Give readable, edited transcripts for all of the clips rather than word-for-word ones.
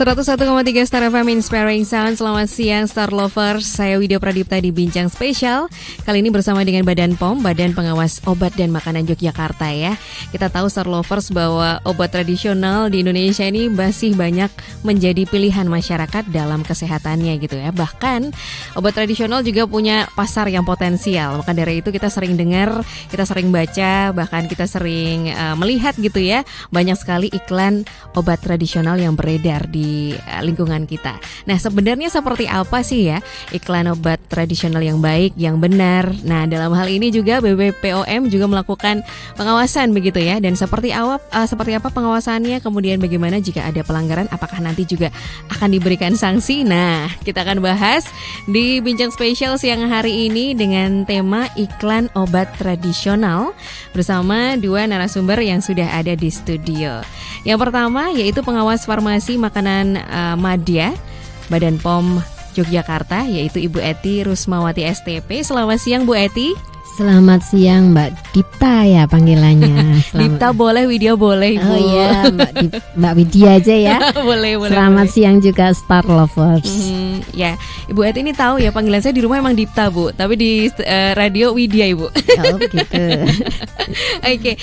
101,3 Star FM Inspiring Sound. Selamat siang Star Lovers. Saya Widya Pradipta di Bincang Spesial. Kali ini bersama dengan Badan POM, Badan Pengawas Obat dan Makanan Yogyakarta ya. Kita tahu Star Lovers bahwa obat tradisional di Indonesia ini masih banyak menjadi pilihan masyarakat dalam kesehatannya gitu ya. Bahkan obat tradisional juga punya pasar yang potensial. Maka dari itu kita sering dengar, kita sering baca, bahkan kita sering melihat gitu ya. Banyak sekali iklan obat tradisional yang beredar di lingkungan kita. Nah, sebenarnya seperti apa sih ya iklan obat tradisional yang baik, yang benar? Nah, dalam hal ini juga BPOM juga melakukan pengawasan begitu ya. Dan seperti apa pengawasannya? Kemudian bagaimana jika ada pelanggaran? Apakah nanti juga akan diberikan sanksi? Nah, kita akan bahas di Bincang Spesial siang hari ini dengan tema iklan obat tradisional bersama dua narasumber yang sudah ada di studio. Yang pertama yaitu pengawas farmasi makanan Madya Badan POM Yogyakarta, yaitu Ibu Eti Rusmawati STP. Selamat siang Bu Eti. Selamat siang Mbak Dipta ya panggilannya. Dipta boleh, Widya boleh Ibu. Oh iya Mbak Widya aja ya. Boleh. Selamat siang juga Star Lovers. Ya, Ibu Eti ini tahu ya panggilan saya di rumah emang Dipta Bu, tapi di radio Widya Ibu. Oh gitu. Oke,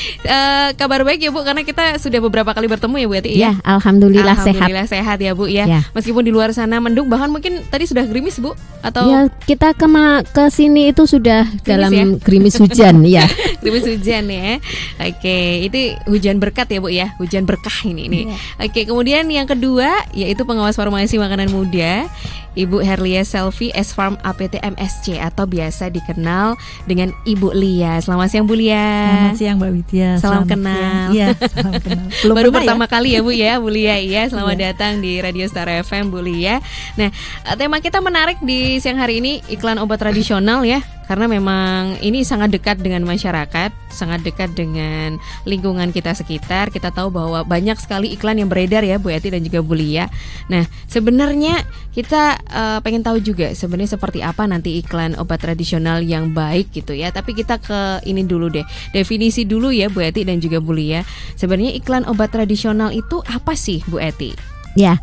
kabar baik ya Bu, karena kita sudah beberapa kali bertemu ya Bu Eti ya. Alhamdulillah sehat ya Bu ya. Meskipun di luar sana mendung, bahkan mungkin tadi sudah gerimis Bu, atau ya kita ke sini itu sudah gerimis, dalam ya? Gerimis hujan ya. Gerimis hujan ya. Oke, itu hujan berkat ya Bu ya, hujan berkah ini. Oke, kemudian yang kedua yaitu pengawas farmasi makanan muda Ibu Herlia Selvi S-Farm APT MSC atau biasa dikenal dengan Ibu Lia. Selamat siang Bu Lia. Selamat siang Mbak Widya. Salam kenal. Iya, salam kenal. Baru pertama kali ya Bu ya, Bu Lia ya. Selamat datang di Radio Star FM Bu Lia. Nah, tema kita menarik di siang hari ini, iklan obat tradisional ya. Karena memang ini sangat dekat dengan masyarakat, sangat dekat dengan lingkungan kita sekitar. Kita tahu bahwa banyak sekali iklan yang beredar ya Bu Eti dan juga Bu Lia. Nah, sebenarnya kita pengen tahu juga sebenarnya seperti apa nanti iklan obat tradisional yang baik gitu ya. Tapi kita ke ini dulu deh, definisi dulu ya Bu Eti dan juga Bu Lia. Sebenarnya iklan obat tradisional itu apa sih Bu Eti? Ya,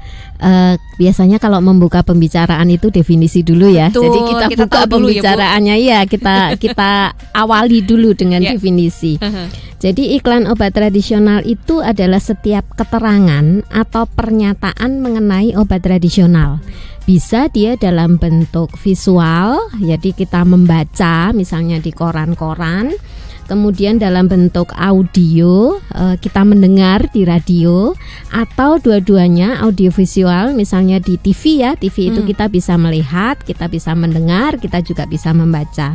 biasanya kalau membuka pembicaraan itu definisi dulu ya. Betul, jadi kita buka pembicaraannya ya, kita awali dulu dengan definisi. Jadi iklan obat tradisional itu adalah setiap keterangan atau pernyataan mengenai obat tradisional. Bisa dia dalam bentuk visual, jadi kita membaca misalnya di koran-koran. Kemudian dalam bentuk audio, kita mendengar di radio, atau dua-duanya audiovisual, misalnya di TV ya. TV itu kita bisa melihat, kita bisa mendengar, kita juga bisa membaca.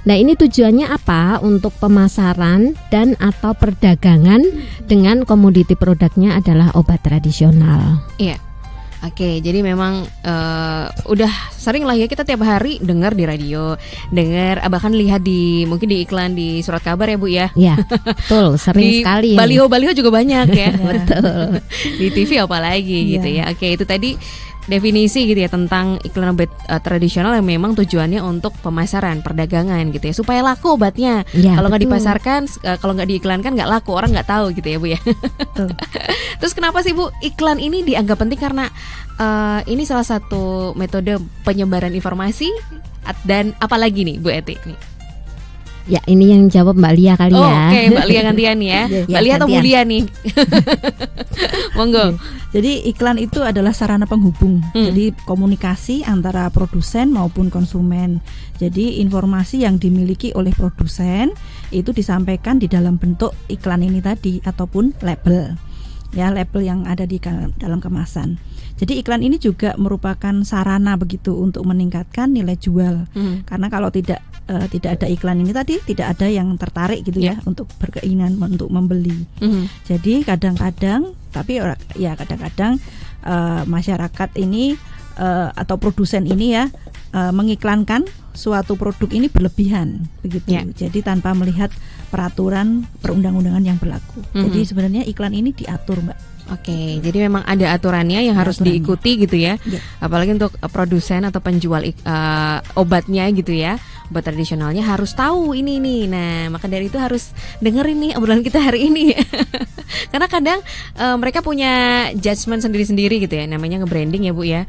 Nah, ini tujuannya apa? Untuk pemasaran dan atau perdagangan dengan komoditi produknya adalah obat tradisional. Iya. Oke, jadi memang udah sering lah ya kita tiap hari dengar di radio, bahkan lihat mungkin di iklan di surat kabar ya Bu ya. Iya, betul, sering sekali. Baliho-baliho juga banyak ya. Betul. Di TV apalagi gitu ya. Oke, itu tadi definisi gitu ya tentang iklan obat tradisional yang memang tujuannya untuk pemasaran, perdagangan gitu ya, supaya laku obatnya. Kalau nggak dipasarkan, kalau nggak diiklankan nggak laku, orang nggak tahu gitu ya Bu ya. Terus kenapa sih Bu iklan ini dianggap penting? Karena ini salah satu metode penyebaran informasi dan apalagi nih Bu Eti nih. Ya, ini yang jawab Mbak Lia kali ya. Oke, Mbak Lia gantian ya. Mbak Lia atau Bu Lia nih? Monggo. Jadi iklan itu adalah sarana penghubung. Jadi komunikasi antara produsen maupun konsumen. Jadi informasi yang dimiliki oleh produsen itu disampaikan di dalam bentuk iklan ini tadi ataupun label. Ya, label yang ada di dalam kemasan. Jadi iklan ini juga merupakan sarana begitu untuk meningkatkan nilai jual. Karena kalau tidak ada iklan ini tadi, tidak ada yang tertarik gitu ya untuk berkeinginan untuk membeli. Jadi kadang-kadang masyarakat ini atau produsen ini ya mengiklankan suatu produk ini berlebihan begitu. Jadi tanpa melihat peraturan perundang-undangan yang berlaku. Jadi sebenarnya iklan ini diatur Mbak. Oke, jadi memang ada aturannya yang harus diikuti gitu ya. Apalagi untuk produsen atau penjual obatnya gitu ya. obat tradisionalnya harus tahu ini nih. Nah, maka dari itu harus dengerin nih obrolan kita hari ini. Karena kadang mereka punya judgement sendiri-sendiri gitu ya, namanya nge-branding ya Bu ya.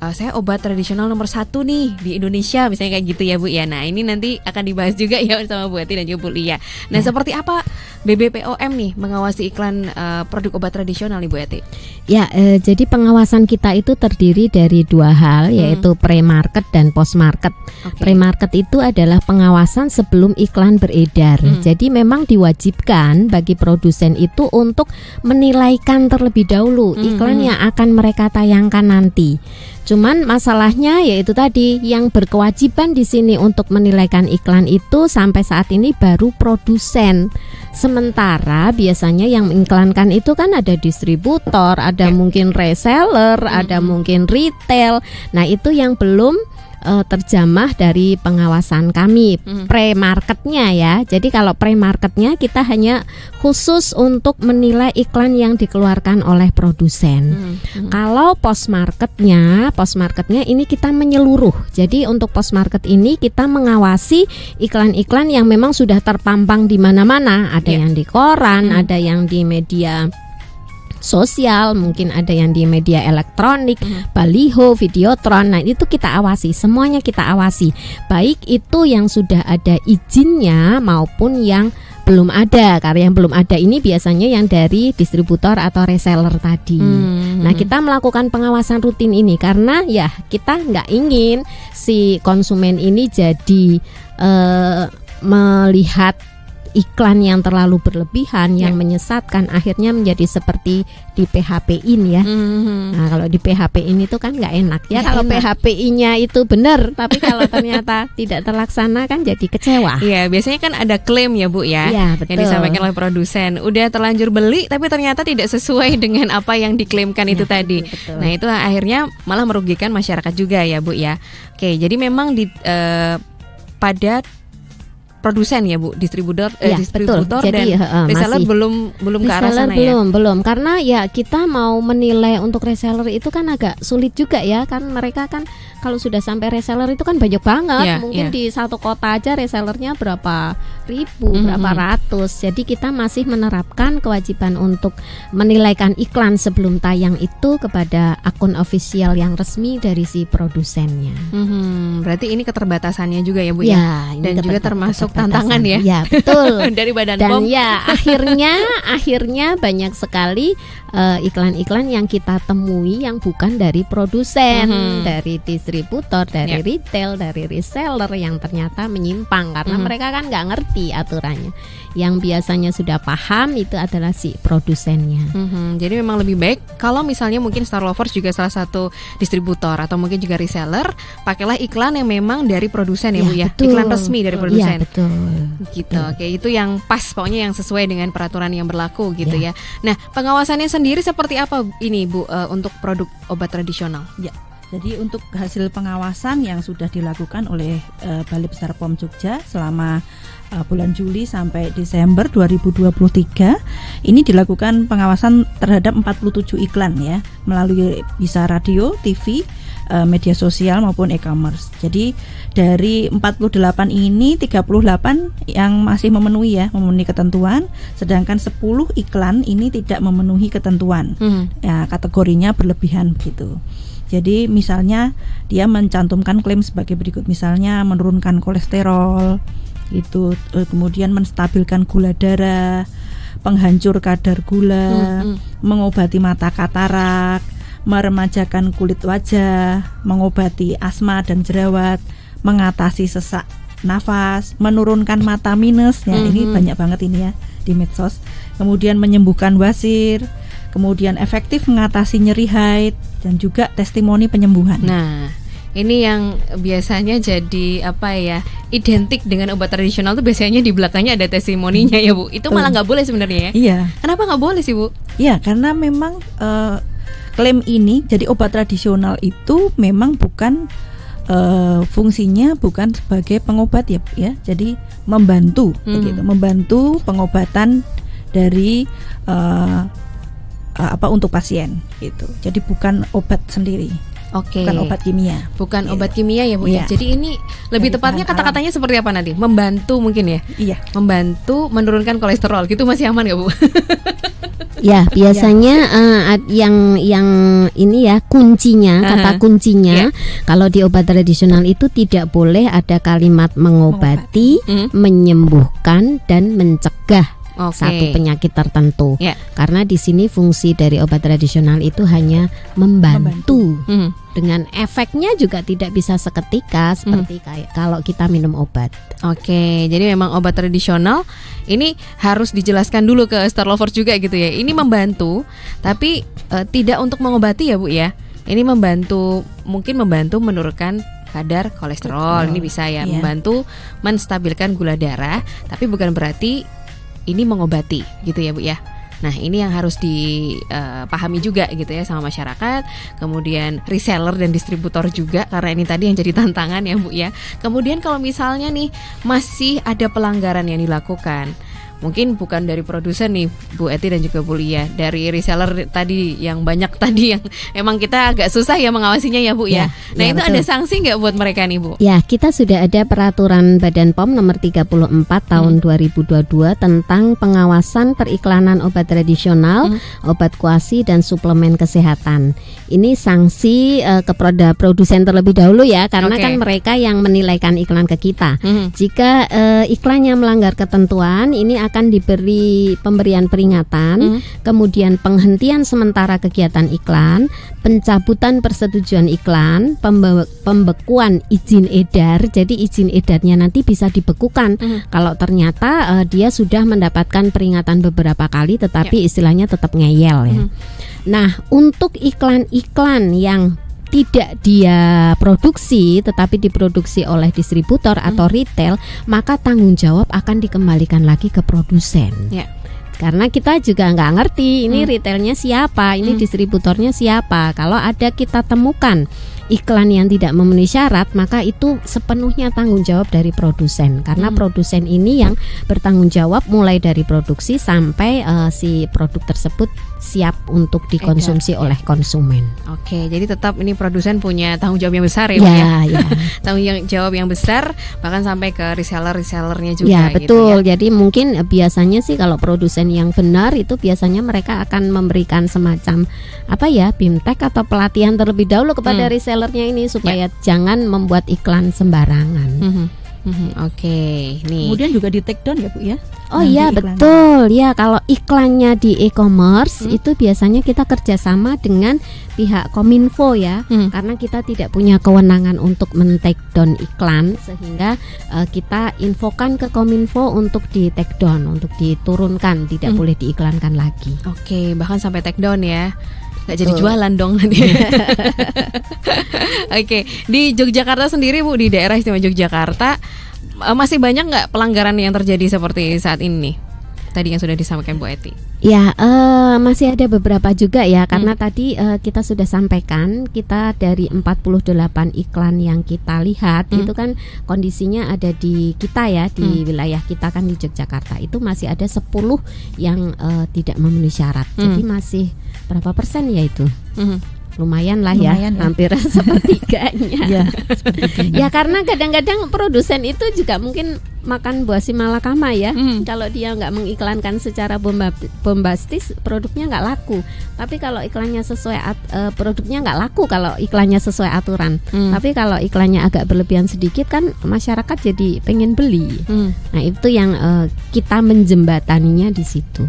Saya obat tradisional nomor 1 nih di Indonesia, misalnya kayak gitu ya Bu ya. Nah, ini nanti akan dibahas juga ya sama Bu Ati dan juga Bu Lia. Nah, seperti apa BBPOM nih mengawasi iklan produk obat tradisional nih Bu Ati? Ya, jadi pengawasan kita itu terdiri dari 2 hal, yaitu pre-market dan post-market. Pre-market itu adalah pengawasan sebelum iklan beredar. Jadi memang diwajibkan bagi produsen itu untuk menilaikan terlebih dahulu iklan yang akan mereka tayangkan nanti. Cuman masalahnya yaitu tadi yang berkewajiban di sini untuk menilaikan iklan itu sampai saat ini baru produsen. Sementara biasanya yang mengiklankan itu kan ada distributor, ada mungkin reseller, ada mungkin retail. Nah, itu yang belum terjamah dari pengawasan kami pre-marketnya ya. Jadi kalau pre-marketnya kita hanya khusus untuk menilai iklan yang dikeluarkan oleh produsen. Kalau post-marketnya ini kita menyeluruh. Jadi untuk post-market ini kita mengawasi iklan-iklan yang memang sudah terpampang di mana-mana. Ada yang di koran, ada yang di media sosial, mungkin ada yang di media elektronik, baliho, videotron. Nah, itu kita awasi, semuanya kita awasi. Baik itu yang sudah ada izinnya maupun yang belum ada. Karena yang belum ada ini biasanya yang dari distributor atau reseller tadi. Nah, kita melakukan pengawasan rutin ini karena ya kita nggak ingin si konsumen ini jadi melihat iklan yang terlalu berlebihan, yang menyesatkan, akhirnya menjadi seperti di PHP-in ya. Nah, kalau di PHP-in itu kan nggak enak ya. Kalau PHP-nya itu benar, tapi kalau ternyata tidak terlaksana kan jadi kecewa. Iya, biasanya kan ada klaim ya Bu ya, betul, yang disampaikan oleh produsen. Udah terlanjur beli, tapi ternyata tidak sesuai dengan apa yang diklaimkan itu tadi. Betul. Nah, itu akhirnya malah merugikan masyarakat juga ya Bu ya. Oke, jadi memang pada produsen ya Bu, distributor betul. dan reseller belum ke arah sana ya. Belum karena ya kita mau menilai untuk reseller itu kan agak sulit juga ya, kan mereka kan kalau sudah sampai reseller itu kan banyak banget, mungkin di satu kota aja resellernya berapa ribu, berapa ratus. Jadi kita masih menerapkan kewajiban untuk menilaikan iklan sebelum tayang itu kepada akun official yang resmi dari si produsennya. Berarti ini keterbatasannya juga ya Bu ya, dan juga termasuk tantangan ya. Ya betul. Dari Badan POM. Dan ya akhirnya banyak sekali iklan-iklan yang kita temui yang bukan dari produsen, dari distributor, dari retail, dari reseller yang ternyata menyimpang karena mereka kan nggak ngerti aturannya. Yang biasanya sudah paham itu adalah si produsennya. Jadi memang lebih baik kalau misalnya mungkin Star Lovers juga salah satu distributor atau mungkin juga reseller, pakailah iklan yang memang dari produsen ya Bu ya, iklan resmi dari produsen. Ya, betul. Gitu. Oke, itu yang pas, pokoknya yang sesuai dengan peraturan yang berlaku gitu ya. Nah, pengawasannya sendiri seperti apa ini Bu untuk produk obat tradisional? Ya. Jadi untuk hasil pengawasan yang sudah dilakukan oleh Balai Besar POM Jogja selama bulan Juli sampai Desember 2023, ini dilakukan pengawasan terhadap 47 iklan ya, melalui bisa radio, TV, media sosial maupun e-commerce. Jadi dari 48 ini 38 yang masih memenuhi ketentuan, sedangkan 10 iklan ini tidak memenuhi ketentuan. Ya, kategorinya berlebihan begitu. Jadi misalnya dia mencantumkan klaim sebagai berikut, misalnya menurunkan kolesterol, itu kemudian menstabilkan gula darah, penghancur kadar gula, mengobati mata katarak, meremajakan kulit wajah, mengobati asma dan jerawat, mengatasi sesak nafas, menurunkan mata minus, ya ini banyak banget ini ya di medsos. Kemudian menyembuhkan wasir, kemudian efektif mengatasi nyeri haid, dan juga testimoni penyembuhan. Nah, ini yang biasanya jadi identik dengan obat tradisional tuh biasanya di belakangnya ada testimoninya ya Bu. Itu malah nggak boleh sebenarnya ya? Iya. Kenapa nggak boleh sih Bu? Iya, karena memang klaim ini, jadi obat tradisional itu memang bukan fungsinya bukan sebagai pengobat ya, jadi membantu, begitu, membantu pengobatan dari untuk pasien gitu. Jadi bukan obat sendiri. Oke. Bukan obat kimia. Bukan obat kimia ya Bu. Jadi ini lebih tepatnya kata-katanya seperti apa nanti? Membantu mungkin ya? Iya. Membantu menurunkan kolesterol. Gitu masih aman nggak Bu? Ya, biasanya yang ini ya kuncinya, kata kuncinya kalau di obat tradisional itu tidak boleh ada kalimat mengobati, menyembuhkan dan mencegah satu penyakit tertentu. Karena di sini fungsi dari obat tradisional itu hanya membantu. Dengan efeknya juga tidak bisa seketika seperti kayak kalau kita minum obat. Oke, jadi memang obat tradisional ini harus dijelaskan dulu ke Star Lovers juga gitu ya. Ini membantu, tapi tidak untuk mengobati ya Bu ya. Ini membantu, mungkin membantu menurunkan kadar kolesterol. Ini bisa ya, membantu menstabilkan gula darah, tapi bukan berarti ini mengobati gitu ya Bu ya. Nah ini yang harus dipahami juga gitu ya sama masyarakat. Kemudian reseller dan distributor juga, karena ini tadi yang jadi tantangan ya Bu ya. Kemudian kalau misalnya nih masih ada pelanggaran yang dilakukan, mungkin bukan dari produsen nih Bu Eti dan juga Bu Lia, dari reseller tadi yang banyak tadi yang emang kita agak susah ya mengawasinya ya Bu ya. Nah itu betul. Ada sanksi nggak buat mereka nih Bu? Ya, kita sudah ada peraturan Badan POM nomor 34 tahun 2022 tentang pengawasan periklanan obat tradisional, obat kuasi dan suplemen kesehatan. Ini sanksi kepada produsen terlebih dahulu ya, karena kan mereka yang menilaikan iklan ke kita. Jika iklannya melanggar ketentuan, ini akan diberi pemberian peringatan, kemudian penghentian sementara kegiatan iklan, pencabutan persetujuan iklan, pembekuan izin edar. Jadi izin edarnya nanti bisa dibekukan kalau ternyata dia sudah mendapatkan peringatan beberapa kali tetapi istilahnya tetap ngeyel ya. Nah, untuk iklan-iklan yang tidak dia produksi tetapi diproduksi oleh distributor atau retail, maka tanggung jawab akan dikembalikan lagi ke produsen. Karena kita juga nggak ngerti ini retailnya siapa, ini distributornya siapa. Kalau ada kita temukan iklan yang tidak memenuhi syarat, maka itu sepenuhnya tanggung jawab dari produsen. Karena produsen ini yang bertanggung jawab mulai dari produksi sampai si produk tersebut siap untuk dikonsumsi oleh konsumen. Oke, jadi tetap ini produsen punya tanggung jawab yang besar ya. Tanggung jawab yang besar bahkan sampai ke resellernya juga. Ya betul. Gitu ya. Jadi mungkin biasanya sih kalau produsen yang benar itu biasanya mereka akan memberikan semacam bimtek atau pelatihan terlebih dahulu kepada resellernya ini supaya jangan membuat iklan sembarangan. Oke, nih. Kemudian juga di take down ya Bu ya. Oh iya betul ya, kalau iklannya di e-commerce itu biasanya kita kerjasama dengan pihak Kominfo ya, karena kita tidak punya kewenangan untuk men-take down iklan, sehingga kita infokan ke Kominfo untuk di take down, untuk diturunkan, tidak boleh diiklankan lagi. Oke, bahkan sampai take down ya. Nggak jadi jualan dong nanti. Oke, di Yogyakarta sendiri Bu, di daerah istimewa Yogyakarta masih banyak nggak pelanggaran yang terjadi seperti saat ini? Tadi yang sudah disampaikan Bu Eti. Ya, masih ada beberapa juga ya, karena tadi kita sudah sampaikan, kita dari 48 iklan yang kita lihat itu kan kondisinya ada di kita ya, di wilayah kita kan di Yogyakarta itu masih ada 10 yang tidak memenuhi syarat. Jadi masih berapa persen ya itu? Lumayan lah ya, hampir sepertiganya. Ya karena kadang-kadang produsen itu juga mungkin makan buah si malakama ya. Kalau dia nggak mengiklankan secara bombastis, produknya nggak laku. Tapi kalau iklannya sesuai produknya nggak laku kalau iklannya sesuai aturan. Tapi kalau iklannya agak berlebihan sedikit kan masyarakat jadi pengen beli. Nah itu yang kita menjembataninya di situ.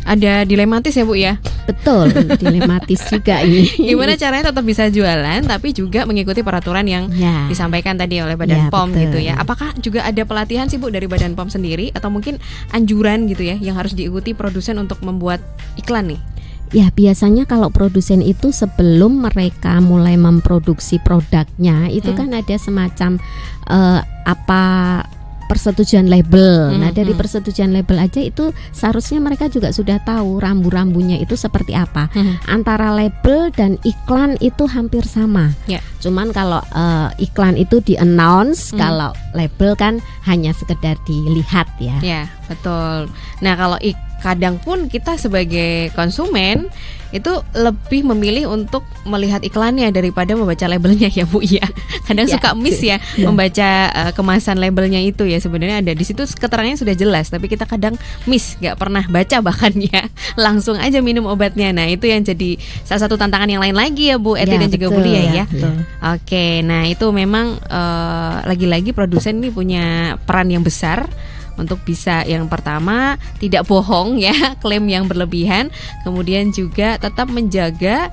Ada dilematis ya Bu ya? Betul, dilematis juga ini. Gimana caranya tetap bisa jualan tapi juga mengikuti peraturan yang disampaikan tadi oleh Badan POM gitu ya. Apakah juga ada pelatihan sih Bu dari Badan POM sendiri atau mungkin anjuran gitu ya yang harus diikuti produsen untuk membuat iklan nih? Ya biasanya kalau produsen itu sebelum mereka mulai memproduksi produknya itu kan ada semacam persetujuan label. Nah dari persetujuan label aja itu seharusnya mereka juga sudah tahu rambu-rambunya itu seperti apa. Antara label dan iklan itu hampir sama. Cuman kalau iklan itu di-announce, kalau label kan hanya sekedar dilihat ya. Ya betul. Nah kalau kadang pun kita sebagai konsumen itu lebih memilih untuk melihat iklannya daripada membaca labelnya ya Bu ya. Kadang suka miss ya membaca kemasan labelnya itu ya, sebenarnya ada di situ keterangannya sudah jelas, tapi kita kadang miss, nggak pernah baca bahkan ya, langsung aja minum obatnya. Nah itu yang jadi salah satu tantangan yang lain lagi ya Bu Eti dan juga Bu Lia ya. Oke, nah itu memang lagi-lagi produsen ini punya peran yang besar untuk bisa yang pertama tidak bohong ya, klaim yang berlebihan, kemudian juga tetap menjaga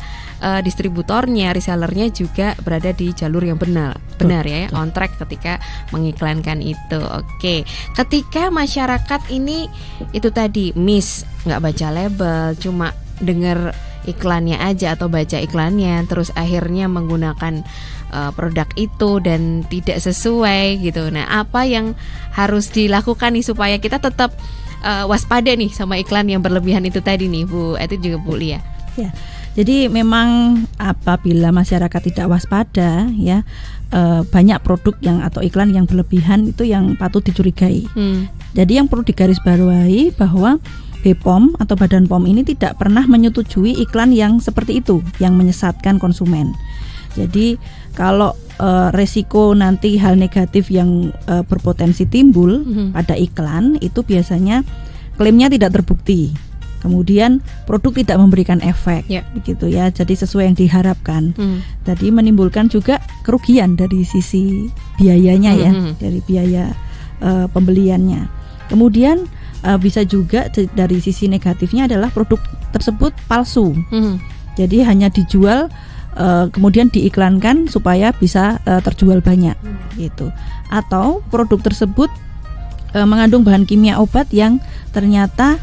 distributornya, resellernya juga berada di jalur yang benar ya, on track ketika mengiklankan itu. Oke, ketika masyarakat ini itu tadi miss, nggak baca label, cuma dengar iklannya aja atau baca iklannya, terus akhirnya menggunakan produk itu dan tidak sesuai gitu. Nah, apa yang harus dilakukan nih supaya kita tetap waspada nih sama iklan yang berlebihan itu tadi nih Bu Eti juga Bu Lia? Ya, jadi memang apabila masyarakat tidak waspada ya, banyak produk yang atau iklan yang berlebihan itu yang patut dicurigai. Jadi yang perlu digarisbawahi bahwa BPOM atau Badan POM ini tidak pernah menyetujui iklan yang seperti itu, yang menyesatkan konsumen. Jadi kalau resiko nanti hal negatif yang berpotensi timbul pada iklan itu biasanya klaimnya tidak terbukti, kemudian produk tidak memberikan efek, begitu ya. Jadi sesuai yang diharapkan. Tadi menimbulkan juga kerugian dari sisi biayanya ya, dari biaya pembeliannya. Kemudian bisa juga dari sisi negatifnya adalah produk tersebut palsu. Jadi hanya dijual kemudian diiklankan supaya bisa terjual banyak gitu. Atau produk tersebut mengandung bahan kimia obat yang ternyata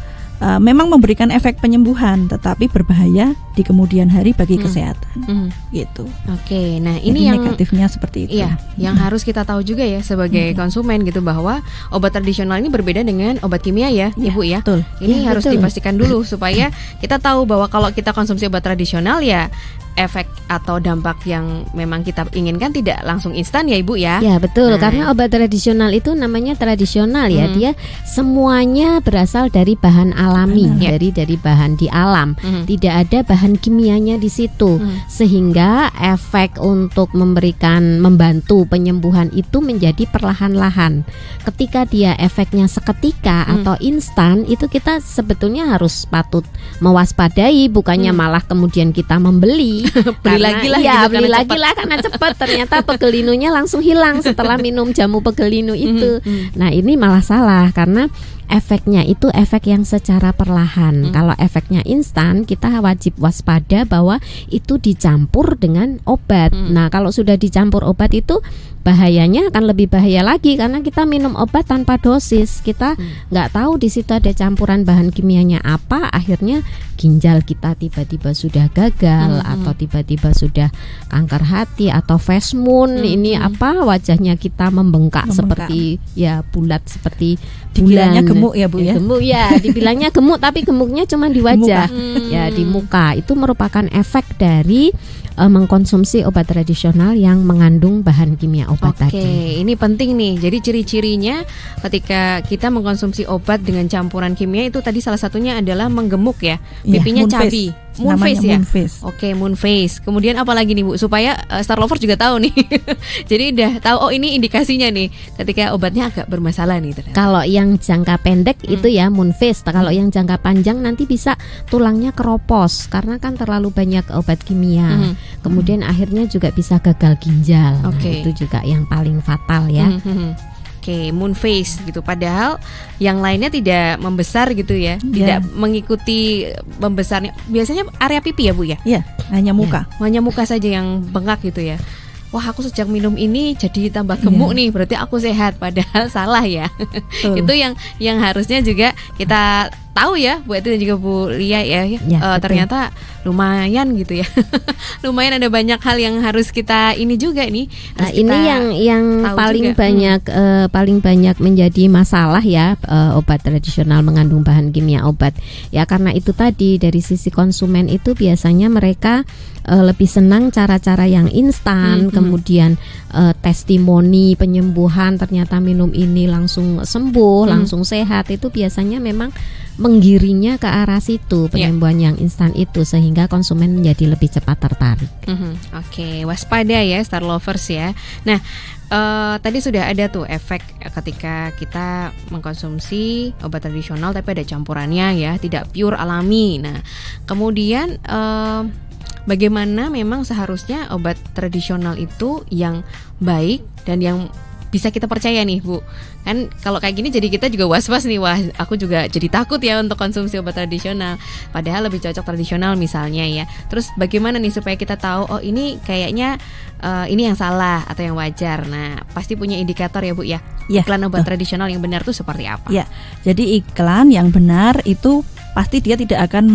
memang memberikan efek penyembuhan tetapi berbahaya di kemudian hari bagi kesehatan gitu. Oke, nah jadi ini yang negatifnya seperti itu. Iya, yang harus kita tahu juga ya sebagai konsumen gitu, bahwa obat tradisional ini berbeda dengan obat kimia ya, Ibu ya. Betul. Ini harus dipastikan dulu supaya kita tahu bahwa kalau kita konsumsi obat tradisional ya efek atau dampak yang memang kita inginkan tidak langsung instan ya Ibu ya. Ya betul, karena obat tradisional itu namanya tradisional ya, dia semuanya berasal dari bahan alami, dari bahan di alam, tidak ada bahan kimianya di situ, sehingga efek untuk membantu penyembuhan itu menjadi perlahan-lahan. Ketika dia efeknya seketika atau instan, itu kita sebetulnya harus patut mewaspadai, bukannya malah kemudian kita membeli. Beli lagi lah karena cepat. Ternyata pegelinunya langsung hilang setelah minum jamu pegelinu itu. Nah ini malah salah, karena efeknya itu efek yang secara perlahan. Kalau efeknya instan, kita wajib waspada bahwa itu dicampur dengan obat. Nah kalau sudah dicampur obat itu bahayanya akan lebih bahaya lagi, karena kita minum obat tanpa dosis, kita nggak tahu di situ ada campuran bahan kimianya apa, akhirnya ginjal kita tiba-tiba sudah gagal, atau tiba-tiba sudah kanker hati atau fasmoon, ini apa, wajahnya kita membengkak seperti ya bulat seperti bulan. Gemuk ya Bu ya. Gemuk ya, dibilangnya gemuk tapi gemuknya cuma di wajah, ya di muka. Itu merupakan efek dari mengkonsumsi obat tradisional yang mengandung bahan kimia obat tadi. Oke, ini penting nih. Jadi ciri-cirinya ketika kita mengkonsumsi obat dengan campuran kimia itu tadi salah satunya adalah menggemuk ya, pipinya cabi. Moon face ya. Oke, moon face. Kemudian apa lagi nih Bu, supaya Star Lover juga tahu nih. Jadi udah tahu, oh ini indikasinya nih ketika obatnya agak bermasalah nih ternyata. Kalau yang jangka pendek itu ya moon face. Kalau yang jangka panjang nanti bisa tulangnya keropos karena kan terlalu banyak obat kimia. Kemudian akhirnya juga bisa gagal ginjal. Nah, itu juga yang paling fatal ya. Oke, moon face gitu. Padahal yang lainnya tidak membesar gitu ya, tidak mengikuti membesarnya. Biasanya area pipi ya Bu ya? Iya, hanya muka. Hanya muka saja yang bengkak gitu ya. Wah, aku sejak minum ini jadi tambah gemuk nih, berarti aku sehat. Padahal salah ya. Itu yang harusnya juga kita tahu ya, Bu Eti dan juga Bu Lia ya, ternyata lumayan gitu ya. Lumayan ada banyak hal yang harus kita ini juga nih. Nah, ini yang paling banyak paling banyak menjadi masalah ya, obat tradisional mengandung bahan kimia obat. Ya karena itu tadi dari sisi konsumen itu biasanya mereka lebih senang cara-cara yang instan, kemudian testimoni penyembuhan, ternyata minum ini langsung sembuh, langsung sehat, itu biasanya memang menggiringnya ke arah situ, penyembuhan yang instan itu, sehingga konsumen menjadi lebih cepat tertarik. Oke, waspada ya Star Lovers ya. Nah, tadi sudah ada tuh efek ketika kita mengkonsumsi obat tradisional tapi ada campurannya ya, tidak pure alami. Nah, kemudian bagaimana memang seharusnya obat tradisional itu yang baik dan yang bisa kita percaya nih Bu. Kan kalau kayak gini jadi kita juga was-was nih, wah aku juga jadi takut ya untuk konsumsi obat tradisional, padahal lebih cocok tradisional misalnya ya. Terus bagaimana nih supaya kita tahu oh ini kayaknya ini yang salah atau yang wajar. Nah pasti punya indikator ya Bu ya, iklan obat tradisional yang benar tuh seperti apa? Ya, jadi iklan yang benar itu pasti dia tidak akan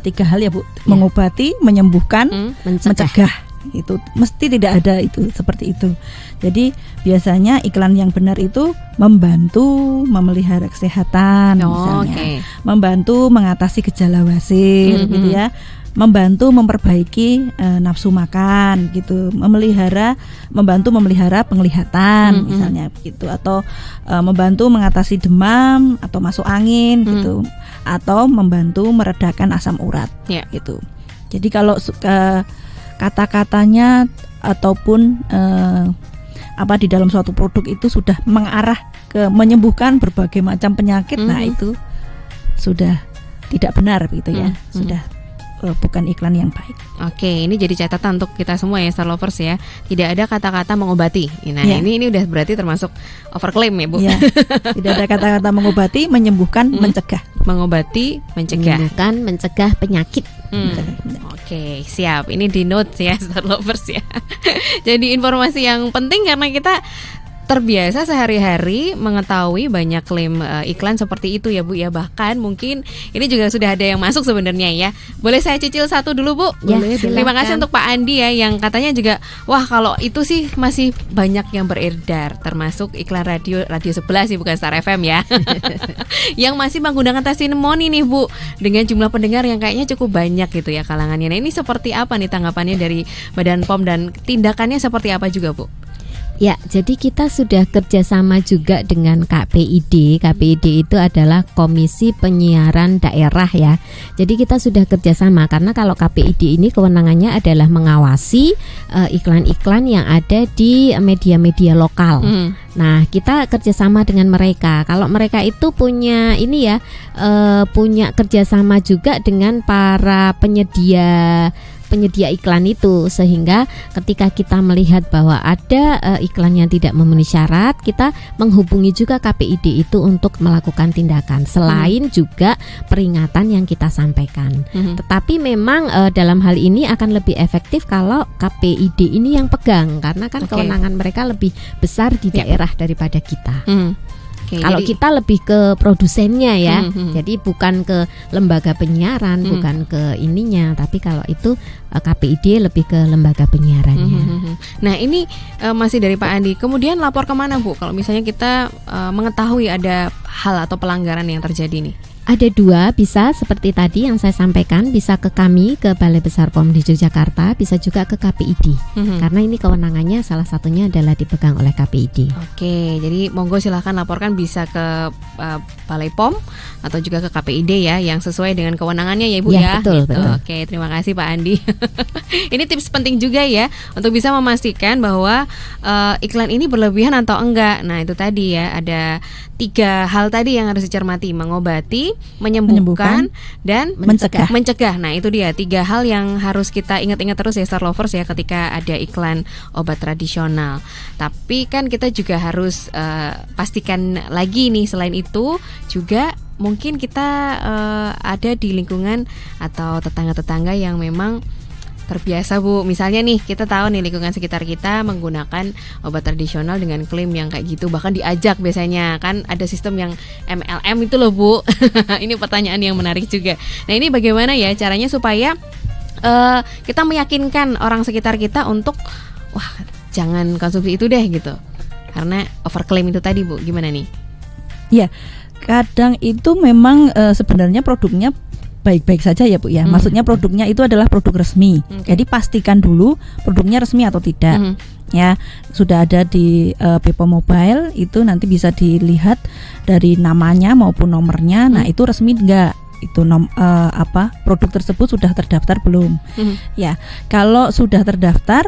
tiga hal ya Bu, mengobati, menyembuhkan, mencegah. Itu mesti tidak ada itu seperti itu. Jadi biasanya iklan yang benar itu membantu memelihara kesehatan, misalnya membantu mengatasi gejala wasir, gitu ya, membantu memperbaiki nafsu makan, gitu, membantu memelihara penglihatan, misalnya gitu, atau membantu mengatasi demam atau masuk angin, gitu, atau membantu meredakan asam urat, gitu. Jadi kalau kata-katanya ataupun di dalam suatu produk itu sudah mengarah ke menyembuhkan berbagai macam penyakit, nah itu sudah tidak benar gitu ya, sudah bukan iklan yang baik. Oke, ini jadi catatan untuk kita semua ya Star Lovers ya. Tidak ada kata-kata mengobati. Nah, ini udah berarti termasuk overclaim ya, Bu. Ya. Tidak ada kata-kata mengobati, menyembuhkan, mencegah. Mengobati, mencegah. Menyembuhkan, mencegah penyakit. Oke, siap. Ini di notes ya Star Lovers ya. Jadi informasi yang penting karena kita terbiasa sehari-hari mengetahui banyak klaim iklan seperti itu ya Bu ya. Bahkan mungkin ini juga sudah ada yang masuk sebenarnya ya. Boleh saya cicil satu dulu Bu? Boleh. Terima kasih untuk Pak Andi ya, yang katanya juga wah kalau itu sih masih banyak yang beredar, termasuk iklan radio 11 sih, bukan Star FM ya. Yang masih menggunakan testimoni nih Bu, dengan jumlah pendengar yang kayaknya cukup banyak gitu ya kalangannya. Nah ini seperti apa nih tanggapannya dari Badan POM dan tindakannya seperti apa juga Bu? Ya, jadi kita sudah kerjasama juga dengan KPID. KPID itu adalah Komisi Penyiaran Daerah ya. Jadi kita sudah kerjasama karena kalau KPID ini kewenangannya adalah mengawasi iklan-iklan yang ada di media-media lokal. Nah, kita kerjasama dengan mereka. Kalau mereka itu punya punya kerjasama juga dengan para penyedia iklan itu, sehingga ketika kita melihat bahwa ada iklan yang tidak memenuhi syarat, kita menghubungi juga KPID itu untuk melakukan tindakan selain juga peringatan yang kita sampaikan. Tetapi memang dalam hal ini akan lebih efektif kalau KPID ini yang pegang, karena kan kewenangan mereka lebih besar di daerah daripada kita. Kalau kita lebih ke produsennya ya, jadi bukan ke lembaga penyiaran, bukan ke ininya, tapi kalau itu KPID lebih ke lembaga penyiarannya. Nah ini masih dari Pak Andi, kemudian lapor kemana Bu? Kalau misalnya kita mengetahui ada hal atau pelanggaran yang terjadi nih? Ada dua, bisa seperti tadi yang saya sampaikan, bisa ke kami, ke Balai Besar POM di Yogyakarta, bisa juga ke KPID, karena ini kewenangannya salah satunya adalah dipegang oleh KPID. Oke, jadi monggo silahkan laporkan, bisa ke Balai POM atau juga ke KPID ya, yang sesuai dengan kewenangannya ya Ibu ya. Betul, betul. Oke, terima kasih Pak Andi. Ini tips penting juga ya, untuk bisa memastikan bahwa iklan ini berlebihan atau enggak. Nah itu tadi ya, ada 3 hal tadi yang harus dicermati: mengobati, menyembuhkan, dan mencegah. Nah itu dia 3 hal yang harus kita ingat-ingat terus ya Star Lovers ya, ketika ada iklan obat tradisional. Tapi kan kita juga harus pastikan lagi nih, selain itu juga mungkin kita ada di lingkungan atau tetangga-tetangga yang memang terbiasa Bu, misalnya nih kita tahu nih lingkungan sekitar kita menggunakan obat tradisional dengan klaim yang kayak gitu, bahkan diajak biasanya kan ada sistem yang MLM itu loh Bu. Ini pertanyaan yang menarik juga. Nah ini bagaimana ya caranya supaya kita meyakinkan orang sekitar kita untuk wah jangan konsumsi itu deh gitu, karena overklaim itu tadi Bu, gimana nih? Ya, kadang itu memang sebenarnya produknya baik-baik saja ya Bu ya. Maksudnya produknya itu adalah produk resmi. Jadi pastikan dulu produknya resmi atau tidak. Ya, sudah ada di Bepom Mobile, itu nanti bisa dilihat dari namanya maupun nomornya. Nah, itu resmi enggak? Itu produk tersebut sudah terdaftar belum? Ya, kalau sudah terdaftar,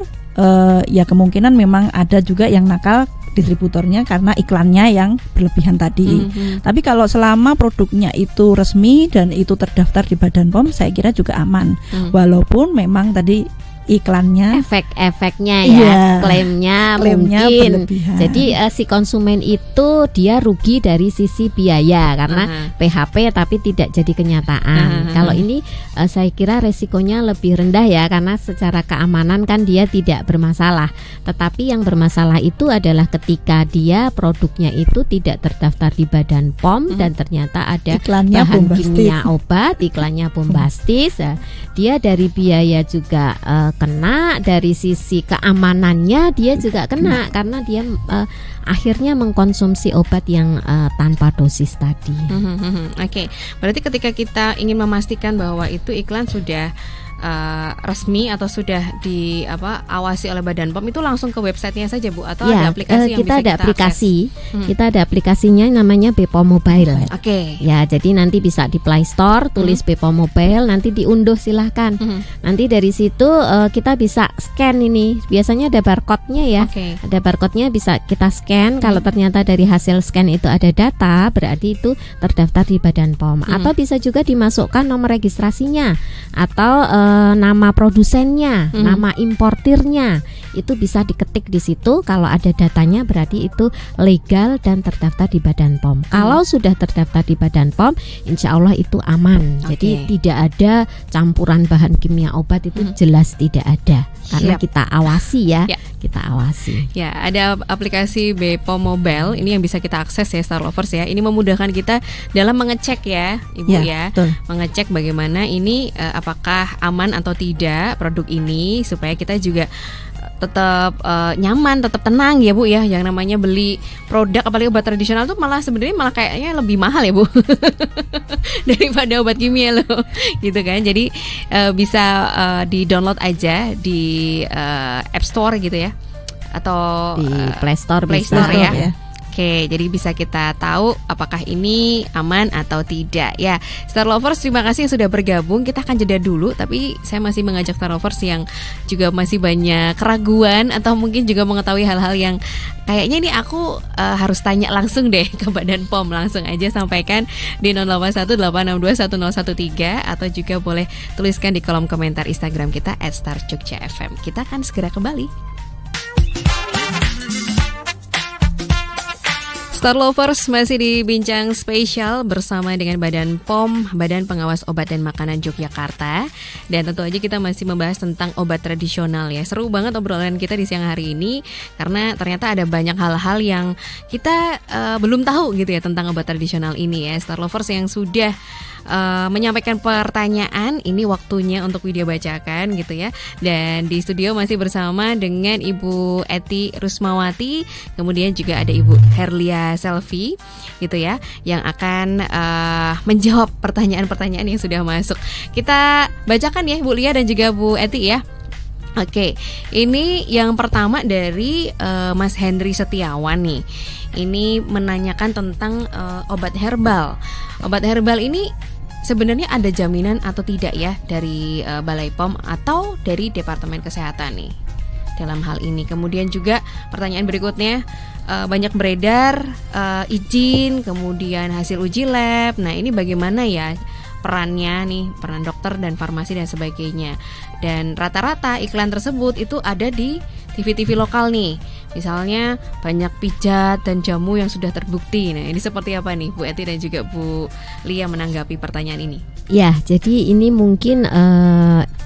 ya kemungkinan memang ada juga yang nakal distributornya karena iklannya yang berlebihan tadi. Tapi kalau selama produknya itu resmi dan itu terdaftar di Badan POM, saya kira juga aman. Walaupun memang tadi iklannya, efek-efeknya ya, klaimnya mungkin berlebihan. Jadi si konsumen itu dia rugi dari sisi biaya karena PHP tapi tidak jadi kenyataan. Kalau ini saya kira resikonya lebih rendah ya, karena secara keamanan kan dia tidak bermasalah. Tetapi yang bermasalah itu adalah ketika dia produknya itu tidak terdaftar di Badan POM dan ternyata ada iklannya bahan bombastis. kimia obat, iklannya bombastis. Dia dari biaya juga kena, dari sisi keamanannya dia juga kena karena dia akhirnya mengkonsumsi obat yang tanpa dosis tadi. Oke, berarti ketika kita ingin memastikan bahwa itu iklan sudah resmi atau sudah awasi oleh Badan POM, itu langsung ke websitenya saja Bu, atau ada aplikasi yang kita bisa ada kita aplikasi, akses? Kita ada aplikasinya namanya Bepom Mobile. Oke. Ya, jadi nanti bisa di Play Store tulis Bepom Mobile, nanti diunduh silahkan. Nanti dari situ kita bisa scan ini. Biasanya ada barcode-nya ya. Ada barcode-nya bisa kita scan. Kalau ternyata dari hasil scan itu ada data, berarti itu terdaftar di Badan POM. Atau bisa juga dimasukkan nomor registrasinya atau nama produsennya, nama importirnya, itu bisa diketik di situ. Kalau ada datanya berarti itu legal dan terdaftar di Badan POM. Kalau sudah terdaftar di Badan POM, insya Allah itu aman. Jadi tidak ada campuran bahan kimia obat, itu jelas tidak ada. Karena kita awasi ya, kita awasi. Ya, ada aplikasi Bepom Mobile ini yang bisa kita akses ya, Star Lovers ya. Ini memudahkan kita dalam mengecek ya, Ibu ya. Mengecek bagaimana ini apakah aman atau tidak produk ini, supaya kita juga tetap nyaman, tetap tenang ya Bu ya. Yang namanya beli produk apalagi obat tradisional tuh sebenarnya malah kayaknya lebih mahal ya Bu daripada obat kimia loh, gitu kan. Jadi bisa di-download aja di App Store gitu ya, atau di Play Store ya. Oke, jadi bisa kita tahu apakah ini aman atau tidak ya. Star Lovers, terima kasih yang sudah bergabung. Kita akan jeda dulu, tapi saya masih mengajak Star Lovers yang juga masih banyak keraguan atau mungkin juga mengetahui hal-hal yang kayaknya ini aku harus tanya langsung deh ke Badan POM. Langsung aja sampaikan di 0818621013 atau juga boleh tuliskan di kolom komentar Instagram kita @starjogja_fm. Kita akan segera kembali. Star Lovers masih di Bincang Spesial bersama dengan Badan POM, Badan Pengawas Obat dan Makanan Yogyakarta. Dan tentu aja kita masih membahas tentang obat tradisional ya. Seru banget obrolan kita di siang hari ini, karena ternyata ada banyak hal-hal yang kita belum tahu gitu ya tentang obat tradisional ini ya. Star Lovers yang sudah menyampaikan pertanyaan, ini waktunya untuk Widya bacakan gitu ya. Dan di studio masih bersama dengan Ibu Eti Rusmawati, kemudian juga ada Ibu Herlia Selvi gitu ya, yang akan menjawab pertanyaan-pertanyaan yang sudah masuk. Kita bacakan ya Bu Lia dan juga Bu Eti ya. Oke, ini yang pertama dari Mas Henry Setiawan nih. Ini menanyakan tentang obat herbal. Obat herbal ini sebenarnya ada jaminan atau tidak ya dari Balai POM atau dari Departemen Kesehatan nih dalam hal ini. Kemudian juga pertanyaan berikutnya, banyak beredar izin, kemudian hasil uji lab. Nah, ini bagaimana ya perannya nih, peran dokter dan farmasi dan sebagainya. Dan rata-rata iklan tersebut itu ada di TV-TV lokal nih. Misalnya banyak pijat dan jamu yang sudah terbukti. Nah, ini seperti apa nih Bu Eti dan juga Bu Lia menanggapi pertanyaan ini? Ya, jadi ini mungkin